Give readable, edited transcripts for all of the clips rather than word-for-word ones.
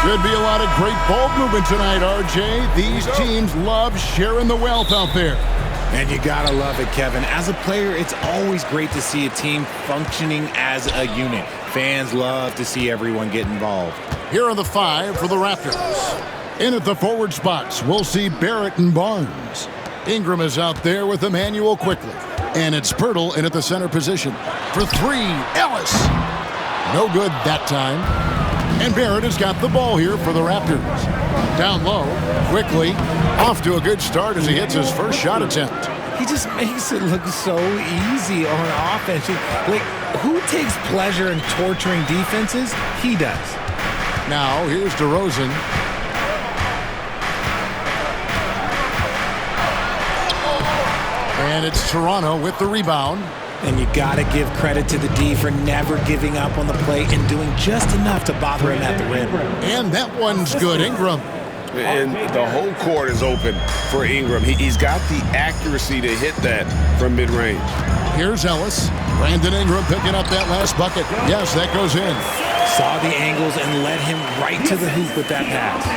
Should be a lot of great ball movement tonight, RJ. These teams love sharing the wealth out there. And you gotta love it, Kevin. As a player, it's always great to see a team functioning as a unit. Fans love to see everyone get involved. Here are the 5 for the Raptors. In at the forward spots, we'll see Barrett and Barnes. Ingram is out there with Emmanuel quickly. And it's Pirtle in at the center position. For 3, Ellis. No good that time. And Barrett has got the ball here for the Raptors. Down low, quickly, off to a good start as he hits his first shot attempt. He just makes it look so easy on offense. Like, who takes pleasure in torturing defenses? He does. Now, here's DeRozan. And it's Toronto with the rebound. And you got to give credit to the D for never giving up on the play and doing just enough to bother him at the rim. And that one's good, Ingram. And the whole court is open for Ingram. He's got the accuracy to hit that from mid-range. Here's Ellis. Brandon Ingram picking up that last bucket. Yes, that goes in. Saw the angles and led him right to the hoop with that pass.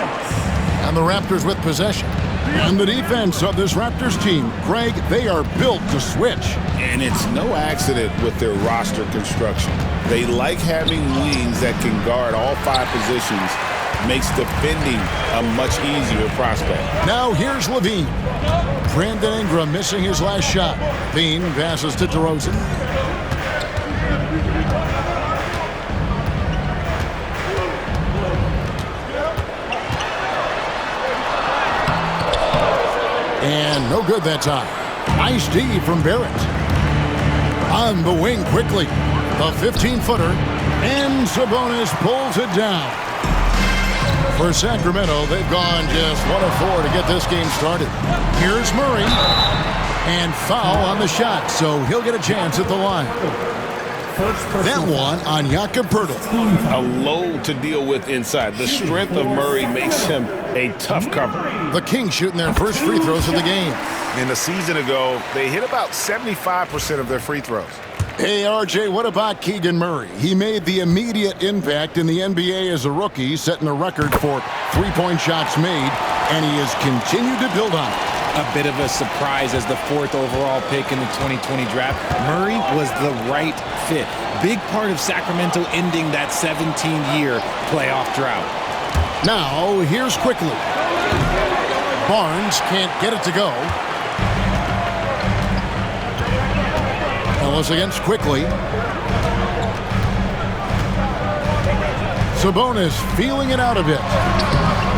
And the Raptors with possession. And the defense of this Raptors team, Greg, they are built to switch. And it's no accident with their roster construction. They like having wings that can guard all 5 positions. Makes defending a much easier prospect. Now here's Levine. Brandon Ingram missing his last shot. Levine passes to DeRozan. And no good that time. Nice D from Barrett. On the wing quickly. The 15-footer. And Sabonis pulls it down. For Sacramento, they've gone just 1 of 4 to get this game started. Here's Murray. And foul on the shot, so he'll get a chance at the line. That one on Jakob Pirtle. A load to deal with inside. The strength of Murray makes him a tough cover. The Kings shooting their first free throws of the game. And a season ago, they hit about 75% of their free throws. Hey, RJ, what about Keegan Murray? He made the immediate impact in the NBA as a rookie, setting a record for three-point shots made, and he has continued to build on it. A bit of a surprise as the 4th overall pick in the 2020 draft. Murray was the right fit. Big part of Sacramento ending that 17-year playoff drought. Now, here's quickly. Barnes can't get it to go. Ellis against quickly. Sabonis feeling it out a bit.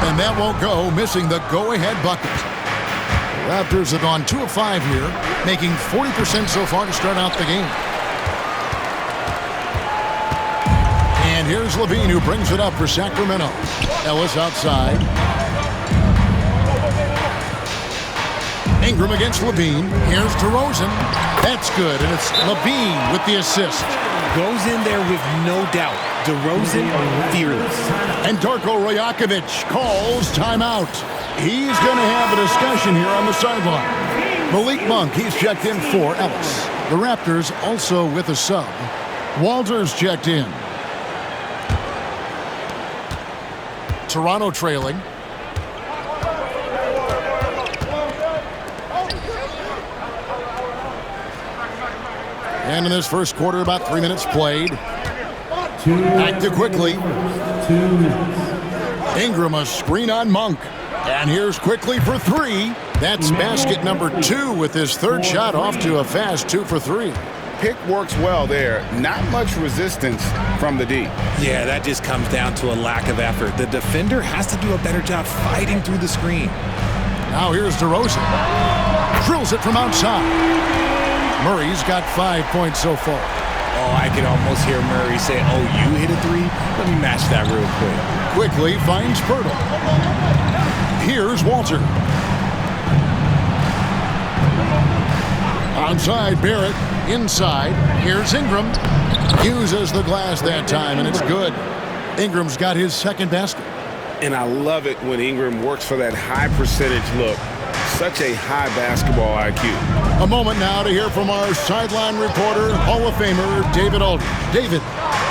And that won't go, missing the go-ahead bucket. Raptors have gone 2 of 5 here, making 40% so far to start out the game. And here's Levine, who brings it up for Sacramento. Ellis outside. Ingram against Levine. Here's DeRozan. That's good, and it's Levine with the assist. Goes in there with no doubt. DeRozan, fearless. And Darko Rajakovic calls timeout. He's going to have a discussion here on the sideline. Malik Monk, he's checked in for Ellis. The Raptors also with a sub. Walters checked in. Toronto trailing. And in this first quarter, about 3 minutes played. Back to quickly. 2 minutes. Ingram, a screen on Monk. And here's quickly for 3. That's basket number 2 with his 3rd shot off to a fast 2 for 3. Pick works well there. Not much resistance from the D. Yeah, that just comes down to a lack of effort. The defender has to do a better job fighting through the screen. Now here's DeRozan. Drills it from outside. Murray's got 5 points so far. Oh, I can almost hear Murray say, oh, you hit a 3? Let me match that real quick. Quickly finds Pirtle. Here's Walter. Outside Barrett. Inside. Here's Ingram. Uses the glass that time, and it's good. Ingram's got his 2nd basket. And I love it when Ingram works for that high percentage look. Such a high basketball IQ. A moment now to hear from our sideline reporter, Hall of Famer David Aldridge. David.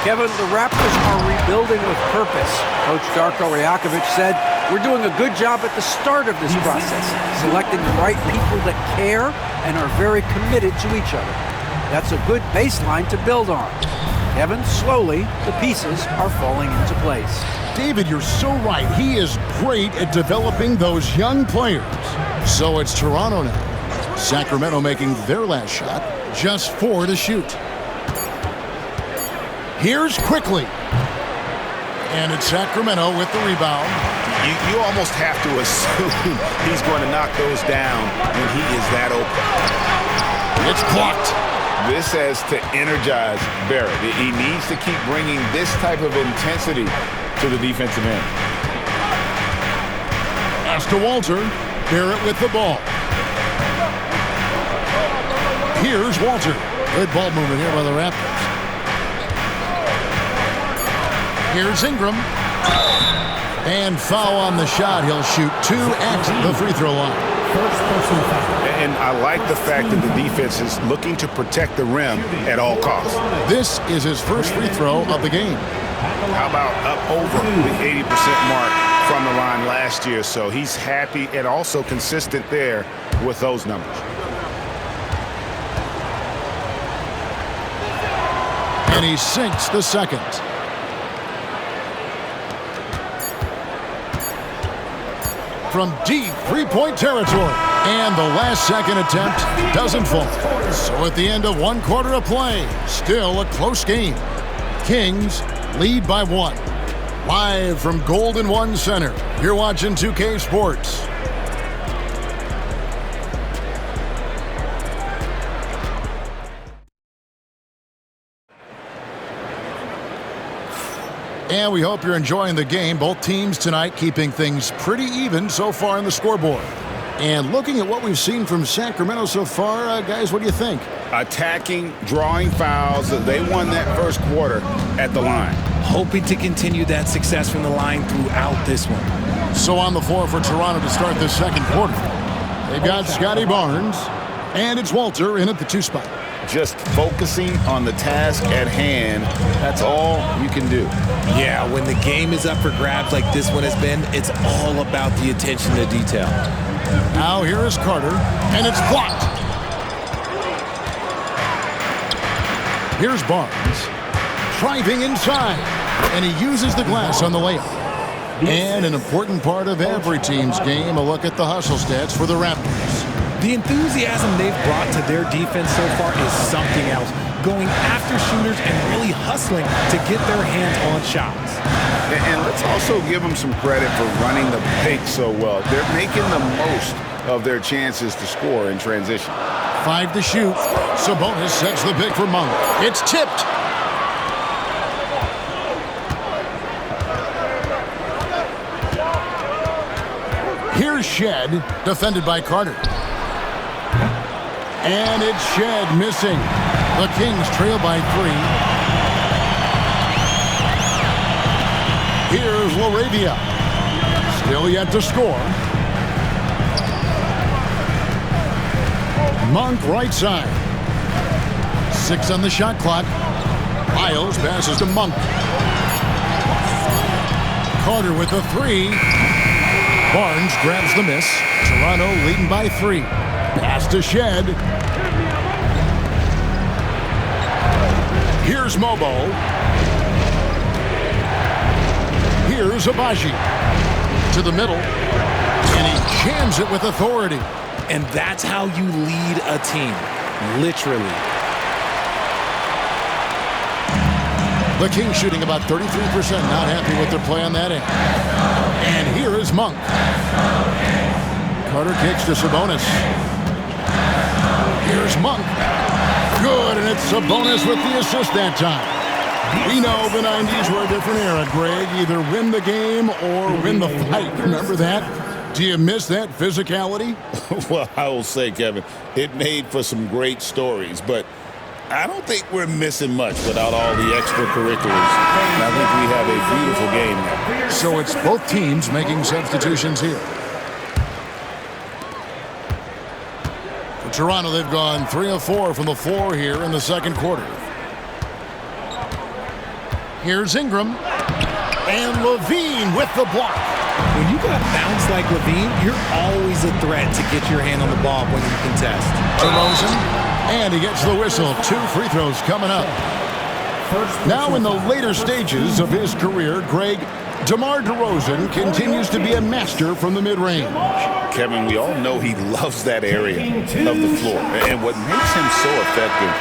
Kevin, the Raptors are rebuilding with purpose. Coach Darko Rajakovic said, "We're doing a good job at the start of this process, selecting the right people that care and are very committed to each other. That's a good baseline to build on." Kevin, slowly, the pieces are falling into place. David, you're so right. He is great at developing those young players. So it's Toronto now. Sacramento making their last shot. Just 4 to shoot. Here's quickly. And it's Sacramento with the rebound. You almost have to assume he's going to knock those down when he is that open. It's blocked. This has to energize Barrett. He needs to keep bringing this type of intensity to the defensive end. Pass to Walter. Barrett with the ball. Here's Walter. Good ball movement here by the Raptors. Here's Ingram. And foul on the shot. He'll shoot 2 at the free throw line. First personal foul. And I like the fact that the defense is looking to protect the rim at all costs. This is his first free throw of the game. How about up over the 80% mark from the line last year? So he's happy and also consistent there with those numbers. And he sinks the second. From deep three-point territory. And the last second attempt doesn't fall. So at the end of 1 quarter of play, still a close game. Kings lead by 1. Live from Golden One Center, you're watching 2K Sports. And we hope you're enjoying the game. Both teams tonight keeping things pretty even so far in the scoreboard. And looking at what we've seen from Sacramento so far, guys, what do you think? Attacking, drawing fouls. They won that first quarter at the line. Hoping to continue that success from the line throughout this one. So on the floor for Toronto to start this second quarter. They've got Scotty Barnes, and it's Walter in at the 2 spot. Just focusing on the task at hand, that's all you can do. Yeah, when the game is up for grabs like this one has been, it's all about the attention to detail. Now here is Carter, and it's blocked. Here's Barnes, driving inside, and he uses the glass on the layup. And an important part of every team's game, a look at the hustle stats for the Raptors. The enthusiasm they've brought to their defense so far is something else. Going after shooters and really hustling to get their hands on shots. And let's also give them some credit for running the paint so well. They're making the most of their chances to score in transition. 5 to shoot. Sabonis sets the pick for Monk. It's tipped. Here's Shed, defended by Carter. And it's Shed missing. The Kings trail by 3. Here's Laravia. Still yet to score. Monk right side. 6 on the shot clock. Miles passes to Monk. Carter with the 3. Barnes grabs the miss. Toronto leading by 3. Pass to Shed. Here's Mobo. Here's Abaji. To the middle. And he jams it with authority. And that's how you lead a team. Literally. The Kings shooting about 33%. Not happy with their play on that end. And here is Monk. Carter kicks to Sabonis. Here's Monk. Good, and it's Sabonis with the assist that time. We know the 90s were a different era, Greg. Either win the game or win the fight. Remember that? Do you miss that physicality? Well, I will say, Kevin, it made for some great stories, but I don't think we're missing much without all the extracurriculars. And I think we have a beautiful game now. So it's both teams making substitutions here. For Toronto, they've gone 3 of 4 from the floor here in the second quarter. Here's Ingram. And Levine with the block. When you got bounce like Levine, you're always a threat to get your hand on the ball when you contest. DeRozan, and he gets the whistle. 2 free throws coming up. Now in the later stages of his career, Greg, DeMar DeRozan continues to be a master from the mid-range. Kevin, we all know he loves that area of the floor. And what makes him so effective,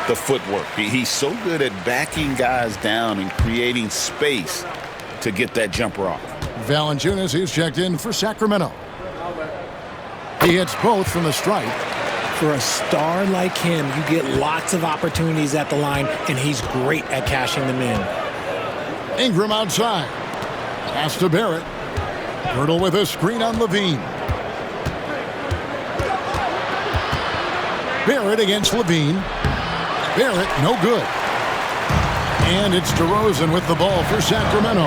the footwork. He's so good at backing guys down and creating space to get that jumper off. Valanciunas, he's checked in for Sacramento. He hits both from the stripe. For a star like him, you get lots of opportunities at the line, and he's great at cashing them in. Ingram outside. Pass to Barrett. Hurdle with a screen on Levine. Barrett against Levine. Barrett, no good. And it's DeRozan with the ball for Sacramento.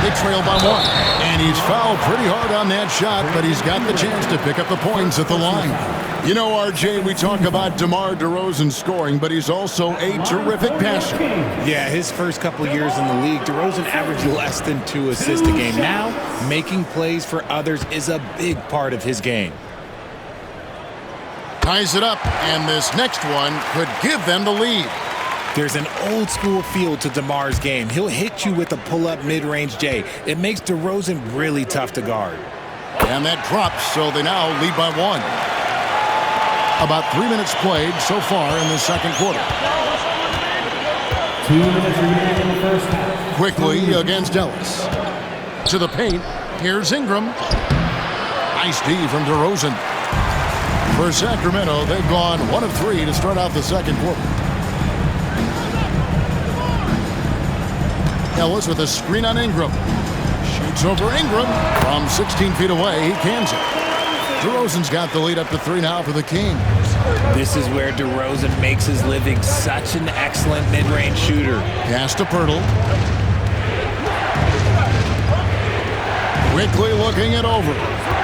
They trail by 1. And he's fouled pretty hard on that shot, but he's got the chance to pick up the points at the line. You know, RJ, we talk about DeMar DeRozan scoring, but he's also a terrific passer. Yeah, his first couple years in the league, DeRozan averaged less than 2 assists a game. Now, making plays for others is a big part of his game. Ties it up, and this next one could give them the lead. There's an old-school feel to DeMar's game. He'll hit you with a pull-up mid-range J. It makes DeRozan really tough to guard. And that drops, so they now lead by 1. About 3 minutes played so far in the second quarter. 2 minutes remaining in the first half. Quickly against Ellis. To the paint, here's Ingram. Nice D from DeRozan. For Sacramento, they've gone 1 of 3 to start out the second quarter. Ellis with a screen on Ingram. Shoots over Ingram. From 16 feet away, he cans it. DeRozan's got the lead up to 3 now for the Kings. This is where DeRozan makes his living. Such an excellent mid-range shooter. Pass to Pirtle. Quickly looking it over.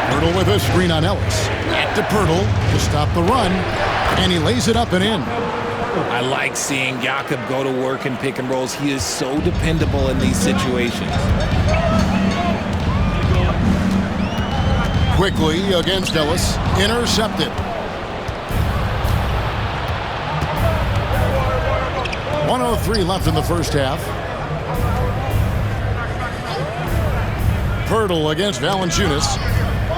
Pirtle with a screen on Ellis. Back to Pirtle to stop the run. And he lays it up and in. I like seeing Jakob go to work in pick and rolls. He is so dependable in these situations. Quickly against Ellis. Intercepted. 1:03 left in the first half. Pirtle against Valanciunas.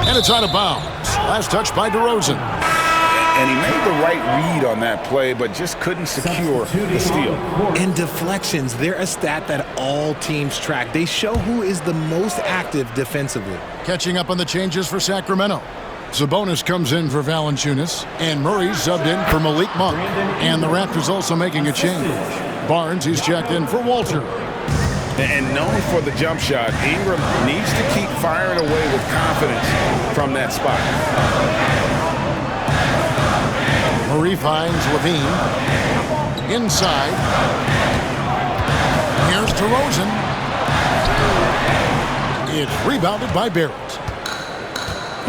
And it's out of bounds. Last touch by DeRozan. And he made the right read on that play, but just couldn't secure the steal. And deflections, they're a stat that all teams track. They show who is the most active defensively. Catching up on the changes for Sacramento. Sabonis comes in for Valanciunas, and Murray subbed in for Malik Monk. And the Raptors also making a change. Barnes, he's checked in for Walter. And known for the jump shot, Ingram needs to keep firing away with confidence from that spot. Murray finds Levine. Inside. Here's DeRozan. It's rebounded by Barrett.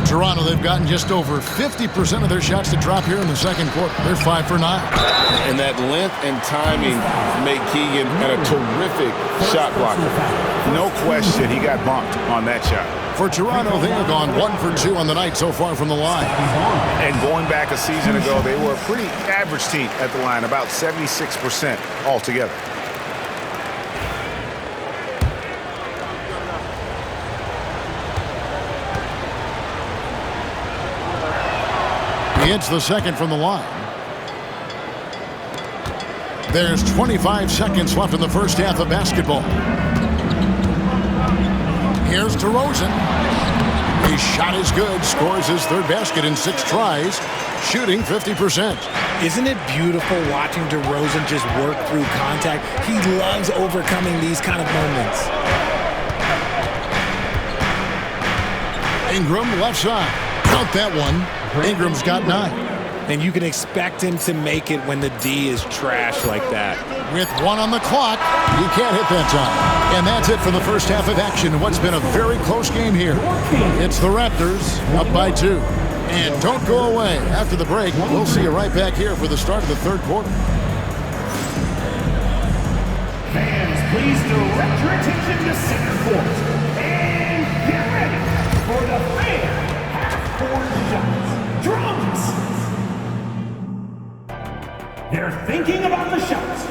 Toronto, they've gotten just over 50% of their shots to drop here in the second quarter. They're 5 for 9. And that length and timing make Keegan a terrific shot blocker. No question he got bumped on that shot. For Toronto, they have gone 1 for 2 on the night so far from the line. And going back a season ago, they were a pretty average team at the line, about 76% altogether. He hits the second from the line. There's 25 seconds left in the first half of basketball. Here's DeRozan. His shot is good. Scores his third basket in 6 tries. Shooting 50%. Isn't it beautiful watching DeRozan just work through contact? He loves overcoming these kind of moments. Ingram left side. Count that one. Ingram's got 9. And you can expect him to make it when the D is trash like that. With 1 on the clock, he can't hit that time. And that's it for the first half of action in what's been a very close game here. It's the Raptors up by 2. And don't go away. After the break, we'll see you right back here for the start of the third quarter. Fans Please direct your attention to center court. And get ready for the fair half-court shots. Drums. They're thinking about the shots.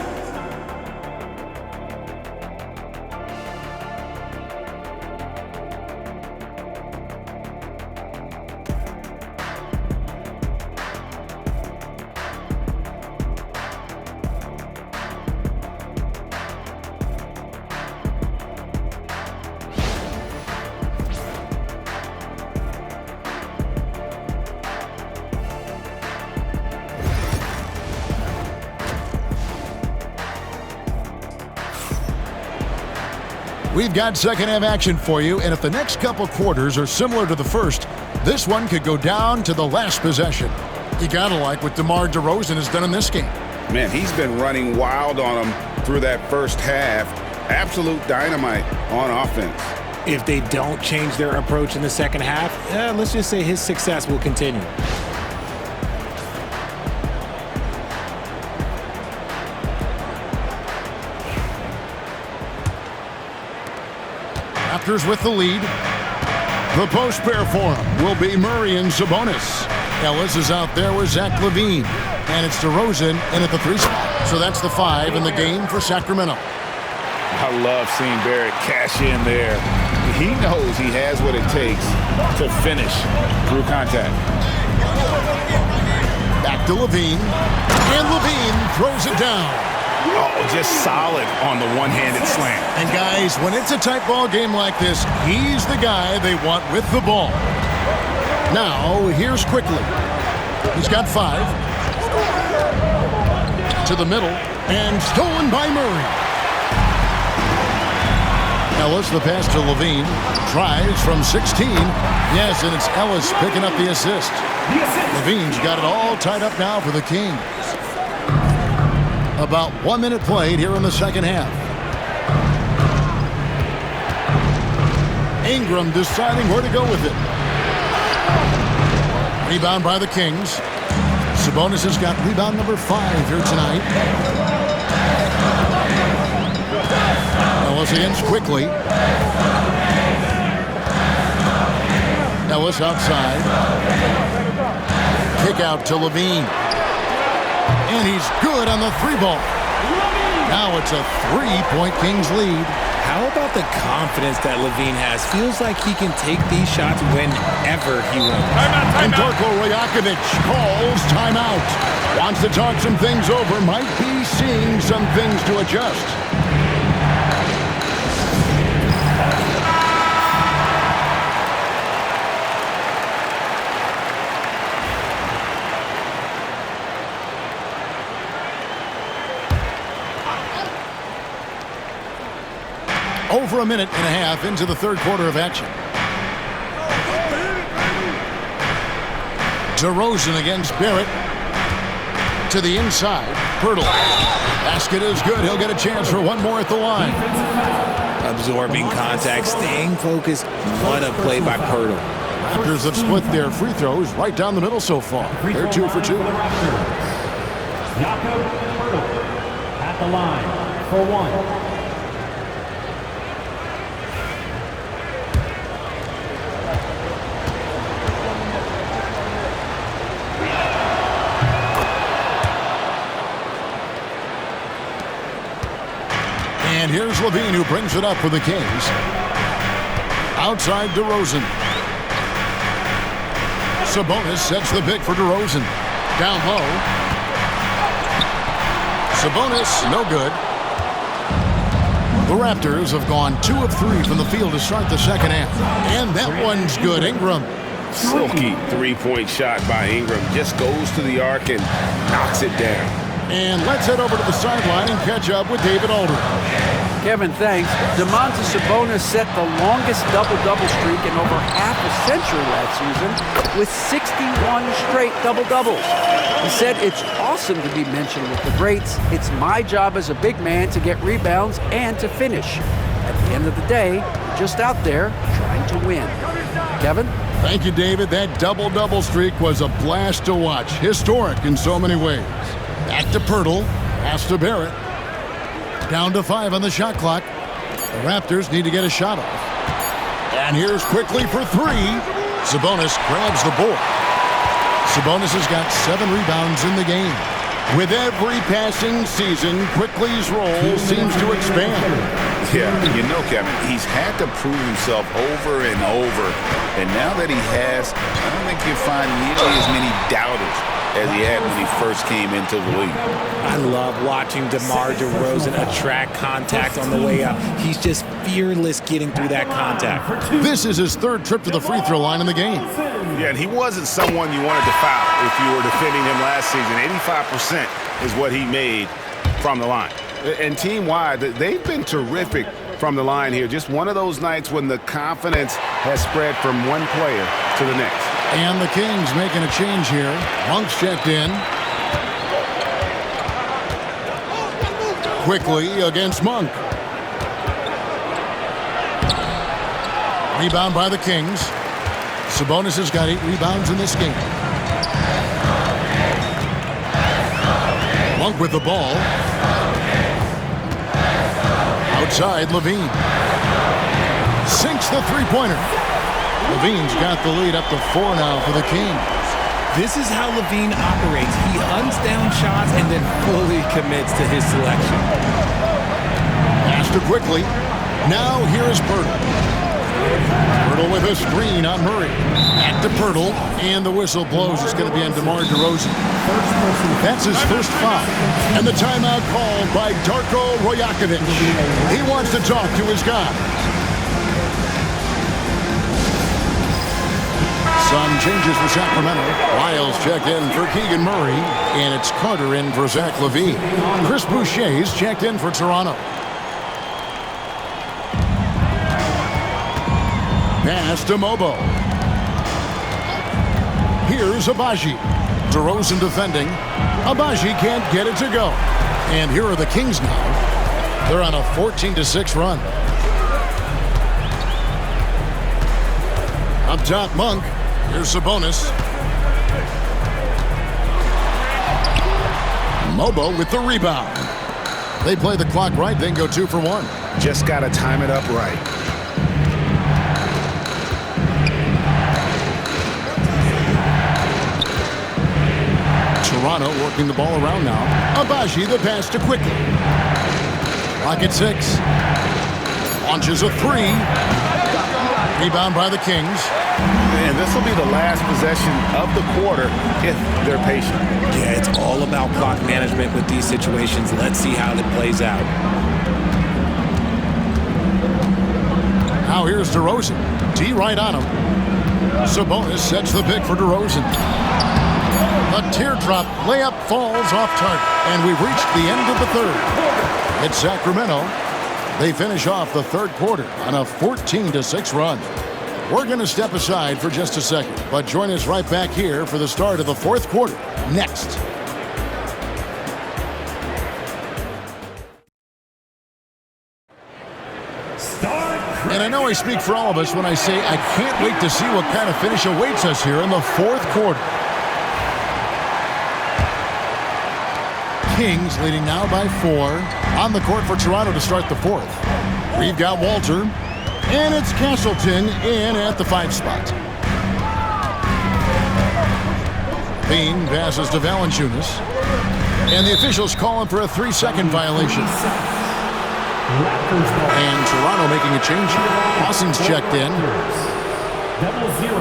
We've got second half action for you, and if the next couple quarters are similar to the first, this one could go down to the last possession. You gotta like what DeMar DeRozan has done in this game. Man, he's been running wild on them through that first half. Absolute dynamite on offense. If they don't change their approach in the second half, let's just say his success will continue. Raptors with the lead. The post pair for him will be Murray and Sabonis. Ellis is out there with Zach LaVine. And it's DeRozan in at the 3 spot. So that's the 5 in the game for Sacramento. I love seeing Barrett cash in there. He knows he has what it takes to finish through contact. Back to LaVine. And LaVine throws it down. Oh, just solid on the one-handed slam. And guys, when it's a tight ball game like this, he's the guy they want with the ball. Now, here's Quickly. He's got 5. To the middle, and stolen by Murray. Ellis, the pass to LaVine. Tries from 16. Yes, and it's Ellis picking up the assist. LaVine's got it all tied up now for the Kings. About 1 minute played here in the second half. Ingram deciding where to go with it. Rebound by the Kings. Sabonis has got rebound number 5 here tonight. Ellis against Quickly. Ellis outside. Kick out to LaVine. And he's good on the 3-ball. Now it's a 3-point Kings lead. How about the confidence that LaVine has? Feels like he can take these shots whenever he wants. And Darko Rajakovic calls timeout. Wants to talk some things over. Might be seeing some things to adjust. Over a minute and a half into the third quarter of action. DeRozan against Barrett. To the inside. Pirtle. Basket is good. He'll get a chance for one more at the line. Absorbing contact, staying focused. What a play by Pirtle. Raptors have split their free throws right down the middle so far. They're 2 for 2. Jakob Pirtle at the line for 1. And here's LaVine who brings it up for the Kings. Outside DeRozan. Sabonis sets the pick for DeRozan. Down low. Sabonis, no good. The Raptors have gone 2 of 3 from the field to start the second half. And that one's good. Ingram. Silky 3-point shot by Ingram. Just goes to the arc and knocks it down. And let's head over to the sideline and catch up with David Aldridge. Kevin, thanks. Domantas Sabonis set the longest double-double streak in over half a century last season with 61 straight double-doubles. He said, "It's awesome to be mentioned with the greats. It's my job as a big man to get rebounds and to finish. At the end of the day, we're just out there trying to win." Kevin? Thank you, David. That double-double streak was a blast to watch. Historic in so many ways. Back to Pirtle. Pass to Barrett. Down to 5 on the shot clock. The Raptors need to get a shot off. And here's quickly for 3. Sabonis grabs the board. Sabonis has got 7 rebounds in the game. With every passing season, Quickly's role seems to expand. Yeah, you know, Kevin, he's had to prove himself over and over. And now that he has, I don't think you'll find nearly as many doubters as he had when he first came into the league. I love watching DeMar DeRozan attract contact on the way up. He's just fearless getting through that contact. This is his 3rd trip to the free throw line in the game. Yeah, and he wasn't someone you wanted to foul if you were defending him last season. 85% is what he made from the line. And team-wide, they've been terrific from the line here. Just one of those nights when the confidence has spread from one player to the next. And the Kings making a change here. Monk's checked in. Quickly against Monk. Rebound by the Kings. Sabonis has got 8 rebounds in this game. Monk with the ball. Outside, Levine. Sinks the three-pointer. Levine's got the lead up to 4 now for the Kings. This is how Levine operates. He hunts down shots and then fully commits to his selection. Pass to Quickly. Now here's Pirtle. Pirtle with a screen on Murray. Back to Pirtle, and the whistle blows. It's going to be on DeMar DeRozan. That's his first foul. And the timeout called by Darko Rajakovic. He wants to talk to his guy. Some changes for Sacramento. Lyles checked in for Keegan Murray, and it's Carter in for Zach LaVine. Chris Boucher's checked in for Toronto. Pass to Mobo. Here's Abaji. DeRozan defending. Abaji can't get it to go. And here are the Kings now. They're on a 14-6 run. Up top, Monk. Here's Sabonis. Mobo with the rebound. They play the clock right, then go 2 for 1. Just got to time it up right. Toronto working the ball around now. Abaji the pass to Quickly. Clock at 6. Launches a 3. Rebound by the Kings. And this will be the last possession of the quarter if they're patient. Yeah, it's all about clock management with these situations. Let's see how it plays out. Now here's DeRozan. D right on him. Sabonis sets the pick for DeRozan. A teardrop layup falls off target. And we've reached the end of the 3rd. It's Sacramento. They finish off the 3rd quarter on a 14-6 run. We're going to step aside for just a second, but join us right back here for the start of the 4th quarter next. And I know I speak for all of us when I say I can't wait to see what kind of finish awaits us here in the 4th quarter. Kings leading now by 4 on the court for Toronto to start the 4th. We've got Walter. And it's Castleton in at the 5 spot. Bean passes to Valanciunas. And the officials calling for a 3-second violation. And Toronto making a change here. Lawson's checked in. 0-0.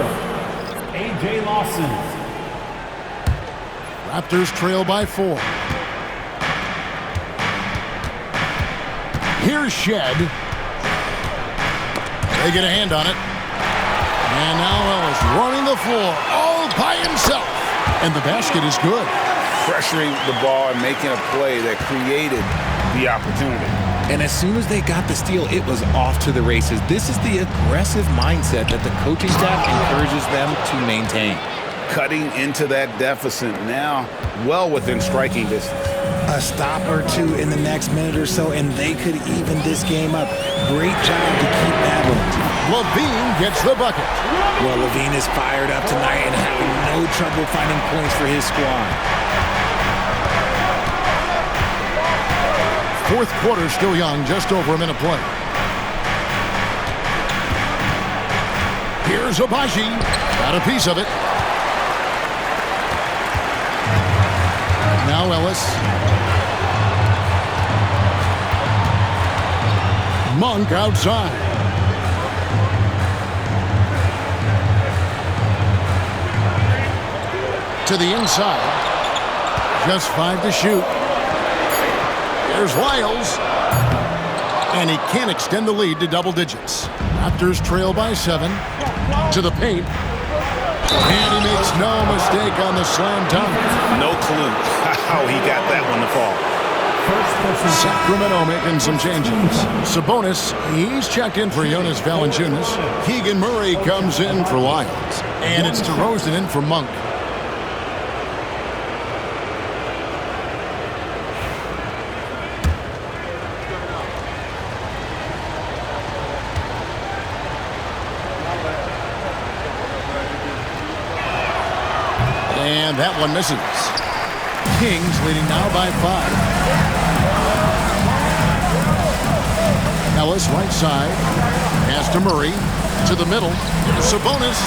A.J. Lawson. Raptors trail by 4. Here's Shed. They get a hand on it. And now Ellis running the floor all by himself. And the basket is good. Pressuring the ball and making a play that created the opportunity. And as soon as they got the steal, it was off to the races. This is the aggressive mindset that the coaching staff encourages them to maintain. Cutting into that deficit now, well within striking distance. A stop or 2 in the next minute or so, and they could even this game up. Great job to keep battling. Levine gets the bucket. Well, Levine is fired up tonight and having no trouble finding points for his squad. fourth quarter still young, just over a minute play. Here's Abaji. Got a piece of it. Now Ellis. Monk outside. To the inside. Just 5 to shoot. Here's Lyles. And he can't extend the lead to double digits. Raptors trail by 7. To the paint. And he makes no mistake on the slam dunk. No clue how he got that one to fall. Sacramento making some changes. Sabonis, he's checked in for Jonas Valanciunas. Keegan Murray comes in for Lyles. And it's DeRozan in for Monk. And that one misses. Kings leading now by 5. Ellis right side. Pass to Murray. To the middle. Sabonis.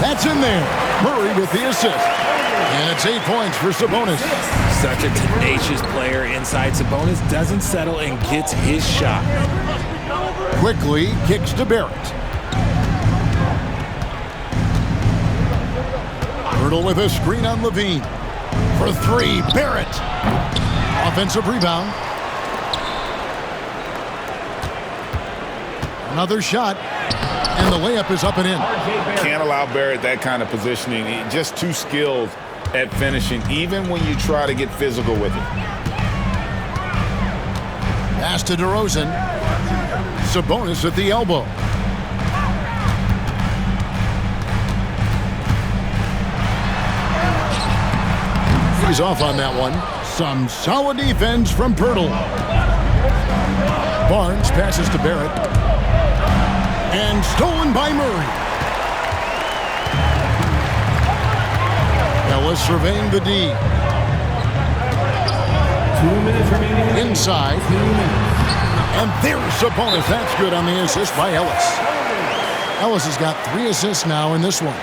That's in there. Murray with the assist. And it's 8 points for Sabonis. Such a tenacious player inside. Sabonis doesn't settle and gets his shot. Quickly kicks to Barrett. Hurdle with a screen on Levine. For 3, Barrett. Offensive rebound. Another shot. And the layup is up and in. Can't allow Barrett that kind of positioning. He's just too skilled at finishing, even when you try to get physical with it. Pass to DeRozan. Sabonis at the elbow. He's off on that one. Some solid defense from Pirtle. Barnes passes to Barrett. And stolen by Murray. Ellis surveying the D. 2 minutes remaining. Inside. And there's Sabonis. That's good on the assist by Ellis. Ellis has got 3 assists now in this one.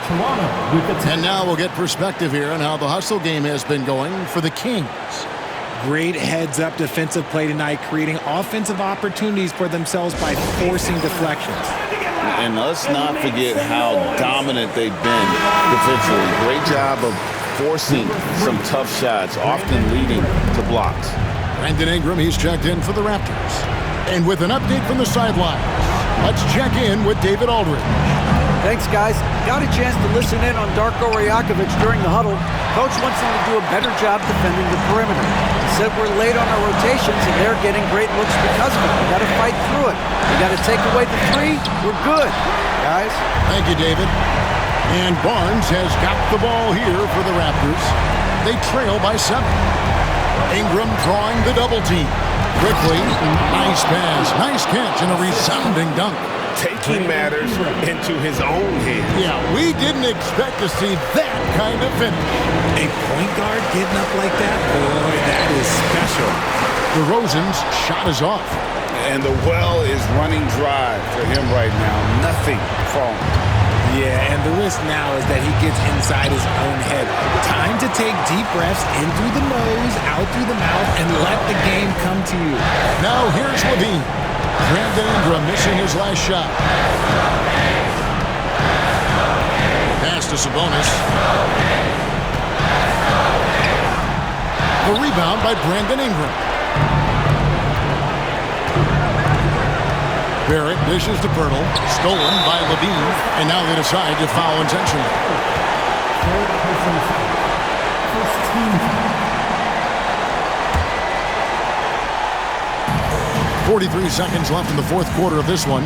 And now we'll get perspective here on how the hustle game has been going for the Kings. Great heads-up defensive play tonight, creating offensive opportunities for themselves by forcing deflections. And let's not forget how dominant they've been defensively. Great job of forcing some tough shots, often leading to blocks. Brandon Ingram, he's checked in for the Raptors. And with an update from the sideline, let's check in with David Aldridge. Thanks, guys. Got a chance to listen in on Darko Rajakovic during the huddle. Coach wants them to do a better job defending the perimeter. He said we're late on our rotations and they're getting great looks because of it. We got to fight through it. We got to take away the 3. We're good, guys. Thank you, David. And Barnes has got the ball here for the Raptors. They trail by 7. Ingram drawing the double team. Quickly, nice pass, nice catch, and a resounding dunk. Taking matters into his own hands. Yeah, we didn't expect to see that kind of finish. A point guard getting up like that? Boy, that is special. DeRozan's shot is off. And the well is running dry for him right now. Nothing falling. Yeah, and the risk now is that he gets inside his own head. Time to take deep breaths in through the nose, out through the mouth, and let the game come to you. Now here's Levine. Brandon Ingram missing his last shot. Pass to Sabonis. The rebound by Brandon Ingram. Barrett dishes to Pirtle. Stolen by Levine. And now they decide to foul intentionally. 43 seconds left in the fourth quarter of this one.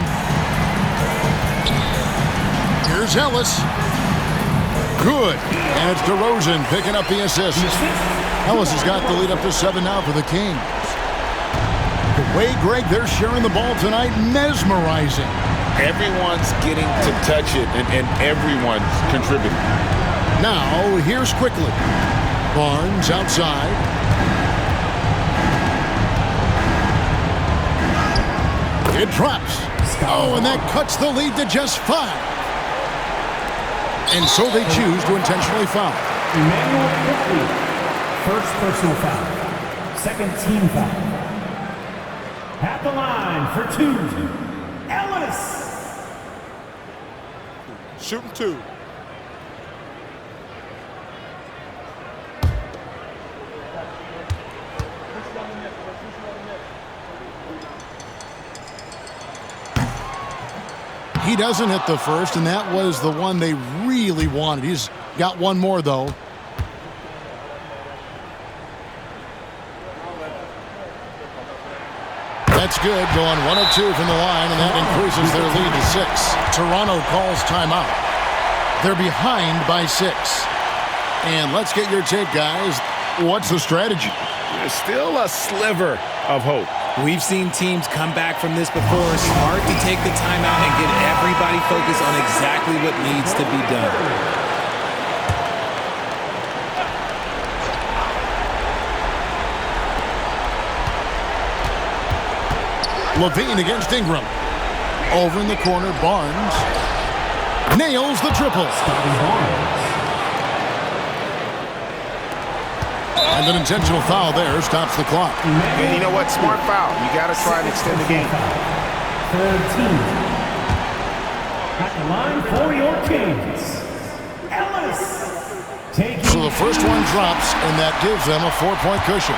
Here's Ellis. Good. And it's DeRozan picking up the assist. Ellis has got the lead up to 7 now for the Kings. The way, Greg, they're sharing the ball tonight, mesmerizing. Everyone's getting to touch it, and everyone's contributing. Now, here's quickly. Barnes outside. It drops. Oh, and that cuts the lead to just 5. And so they choose to intentionally foul. Emmanuel Quickly, first personal foul. Second team foul. At the line for 2, Ellis. Shooting 2. He doesn't hit the first, and that was the one they really wanted. He's got one more, though. That's good, going 1 of 2 from the line, and that increases their lead to 6. Toronto calls timeout. They're behind by 6. And let's get your take, guys. What's the strategy? There's still a sliver of hope. We've seen teams come back from this before. Smart to take the timeout and get everybody focused on exactly what needs to be done. Levine against Ingram. Over in the corner, Barnes nails the triple. And an intentional foul there stops the clock. And you know what? Smart foul. You got to try and extend the game. Third team. At the line for your Kings, Ellis. So the first one drops, and that gives them a 4-point cushion.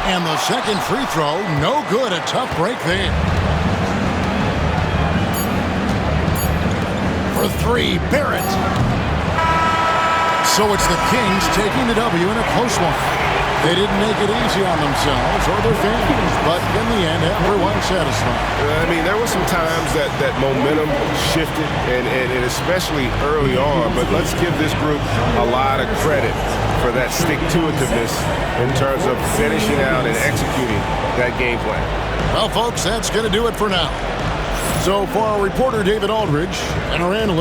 And the second free throw, no good. A tough break there. For 3, Barrett. So it's the Kings taking the W in a close one. They didn't make it easy on themselves or their fans, but in the end, everyone's satisfied. I mean, there were some times that momentum shifted, and especially early on, but let's give this group a lot of credit for that stick-to-itiveness in terms of finishing out and executing that game plan. Well, folks, that's going to do it for now. So for our reporter, David Aldridge, and our analyst,